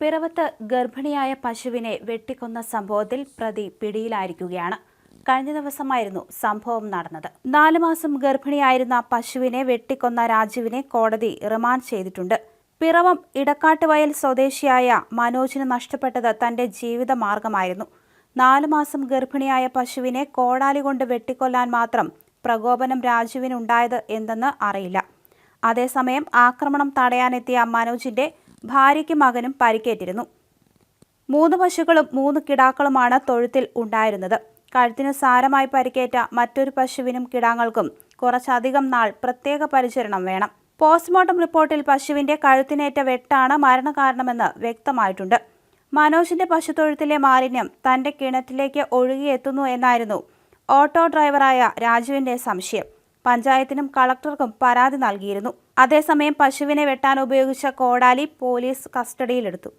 പിറവത്ത് ഗർഭിണിയായ പശുവിനെ വെട്ടിക്കൊന്ന സംഭവത്തിൽ പ്രതി പിടിയിലായിരിക്കുകയാണ്. കഴിഞ്ഞ ദിവസമായിരുന്നു സംഭവം നടന്നത്. 4 മാസം ഗർഭിണിയായിരുന്ന പശുവിനെ വെട്ടിക്കൊന്ന രാജുവിനെ കോടതി റിമാൻഡ് ചെയ്തിട്ടുണ്ട്. പിറവം ഇടക്കാട്ടുവയൽ സ്വദേശിയായ മനോജിന് നഷ്ടപ്പെട്ടത് തന്റെ ജീവിതമാർഗമായിരുന്നു. 4 മാസം ഗർഭിണിയായ പശുവിനെ കോടാലി കൊണ്ട് വെട്ടിക്കൊല്ലാൻ മാത്രം പ്രകോപനം രാജുവിനുണ്ടായത് എന്തെന്ന് അറിയില്ല. അതേസമയം ആക്രമണം തടയാനെത്തിയ മനോജിന്റെ ഭാര്യയ്ക്കും മകനും പരിക്കേറ്റിരുന്നു. 3 പശുക്കളും 3 കിടാക്കളുമാണ് തൊഴുത്തിൽ ഉണ്ടായിരുന്നത്. കഴുത്തിന് സാരമായി പരിക്കേറ്റ മറ്റൊരു പശുവിനും കിടാങ്ങൾക്കും കുറച്ചധികം നാൾ പ്രത്യേക പരിചരണം വേണം. പോസ്റ്റ്മോർട്ടം റിപ്പോർട്ടിൽ പശുവിന്റെ കഴുത്തിനേറ്റ വെട്ടാണ് മരണകാരണമെന്ന് വ്യക്തമായിട്ടുണ്ട്. മനോജിന്റെ പശുത്തൊഴുത്തിലെ മാലിന്യം തന്റെ കിണറ്റിലേക്ക് ഒഴുകിയെത്തുന്നു എന്നായിരുന്നു ഓട്ടോ ഡ്രൈവറായ രാജുവിന്റെ സംശയം. പഞ്ചായത്തിനും കളക്ടർക്കും പരാതി നൽകിയിരുന്നു. അതേസമയം പശുവിനെ വെട്ടാൻ ഉപയോഗിച്ച കോടാലി പോലീസ് കസ്റ്റഡിയിലെടുത്തു.